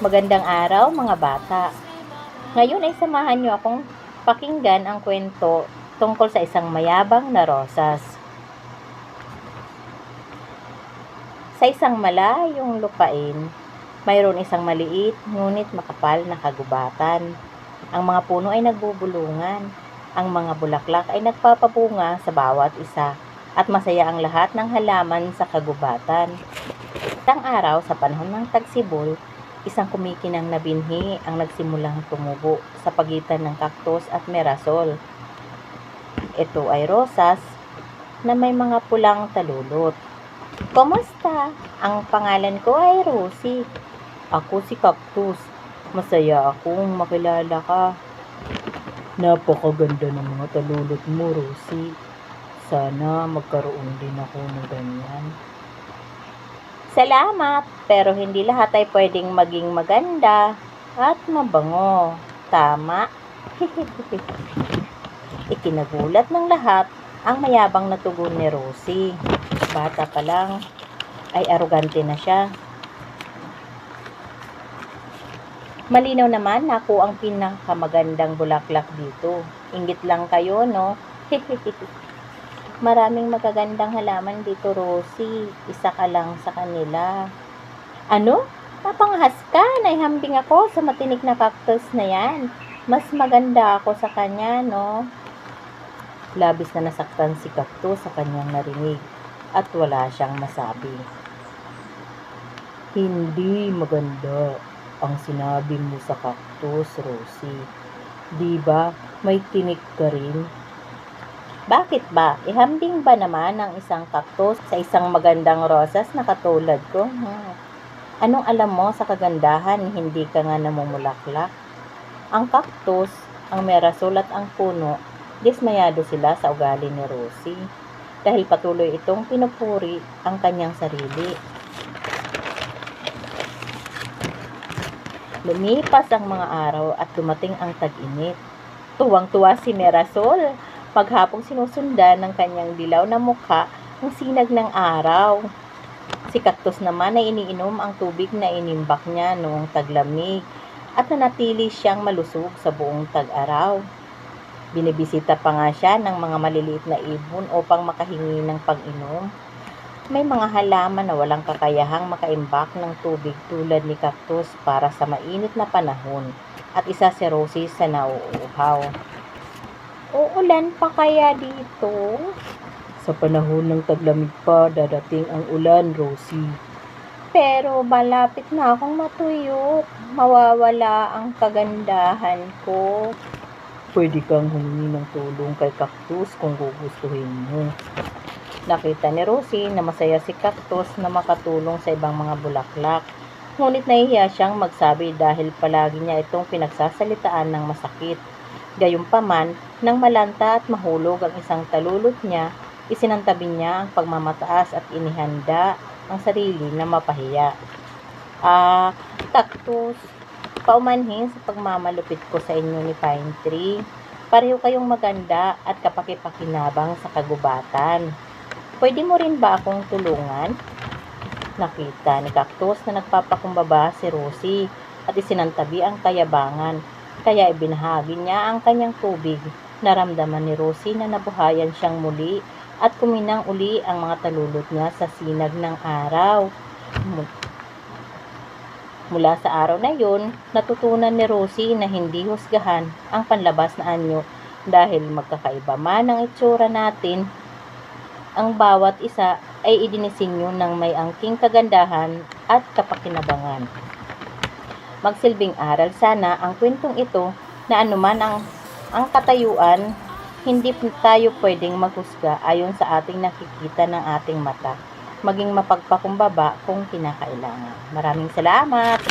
Magandang araw mga bata. Ngayon ay samahan niyo akong pakinggan ang kwento tungkol sa isang mayabang na rosas. Sa isang malayong lupain, mayroon isang maliit ngunit makapal na kagubatan. Ang mga puno ay nagbubulungan. Ang mga bulaklak ay nagpapabunga sa bawat isa at masaya ang lahat ng halaman sa kagubatan. Isang araw sa panahon ng tagsibol, isang kumikinang na binhi ang nagsimulang tumubo sa pagitan ng cactus at merasol. Ito ay rosas na may mga pulang talulot. Kumusta? Ang pangalan ko ay Rosie. Ako si Cactus. Masaya akong makilala ka. Napakaganda ng mga talulot mo, Rosie. Sana magkaroon din ako ng ganyan. Salamat, pero hindi lahat ay pwedeng maging maganda at mabango. Tama? Ikinagulat ng lahat ang mayabang na tugon ni Rosie. Bata pa lang ay arugante na siya. Malinaw naman na ako ang pinakamagandang bulaklak dito. Inggit lang kayo, no? Maraming magagandang halaman dito, Rosie. Isa ka lang sa kanila. Ano? Papangahas ka? Naihambing ako sa matinik na cactus na yan. Mas maganda ako sa kanya, no? Labis na nasaktan si Cactus sa kanyang narinig at wala siyang masabi. Hindi maganda ang sinabi mo sa cactus, Rosie. Di ba may tinik ka rin? Bakit ba? Ihambing ba naman ang isang cactus sa isang magandang rosas na katulad ko? Anong alam mo sa kagandahan, hindi ka nga namumulaklak? Ang cactus, ang merasol at ang puno, dismayado sila sa ugali ni Rosie dahil patuloy itong pinupuri ang kanyang sarili. Lumipas ang mga araw at dumating ang tag-init. Tuwang-tuwa si Merasol. Paghapong sinusundan ng kanyang dilaw na mukha ang sinag ng araw. Si Cactus naman ay iniinom ang tubig na inimbak niya noong taglamig at nanatili siyang malusog sa buong tag-araw. Binibisita pa nga siya ng mga maliliit na ibon upang makahingi ng pag-inom. May mga halaman na walang kakayahang makaimbak ng tubig tulad ni Cactus para sa mainit na panahon at isa si Rosie sa nauuhaw. Uulan pa kaya dito? Sa panahon ng taglamig pa, dadating ang ulan, Rosie. Pero malapit na akong matuyok. Mawawala ang kagandahan ko. Pwede kang humingi ng tulong kay Cactus kung gugustuhin mo. Nakita ni Rosie na masaya si Cactus na makatulong sa ibang mga bulaklak. Ngunit nahihiya siyang magsabi dahil palagi niya itong pinagsasalitaan ng masakit. Gayunpaman, nang malanta at mahulog ang isang talulot niya, isinantabi niya ang pagmamataas at inihanda ang sarili na mapahiya. Cactus, paumanhin sa pagmamalupit ko sa inyo ni Pine Tree. Pareho kayong maganda at kapaki-pakinabang sa kagubatan. Pwede mo rin ba akong tulungan? Nakita ni Cactus na nagpapakumbaba si Rosie at isinantabi ang kayabangan. Kaya ibinahagi niya ang kanyang tubig. Naramdaman ni Rosie na nabuhayan siyang muli at kuminang uli ang mga talulot niya sa sinag ng araw. Mula sa araw na yun, natutunan ni Rosie na hindi husgahan ang panlabas na anyo dahil magkakaiba man ang itsura natin, ang bawat isa ay idinisenyo ng may angking kagandahan at kapakinabangan. Magsilbing aral sana ang kwentong ito na anuman ang katayuan, hindi tayo pwedeng maghusga ayon sa ating nakikita ng ating mata. Maging mapagpakumbaba kung kinakailangan. Maraming salamat!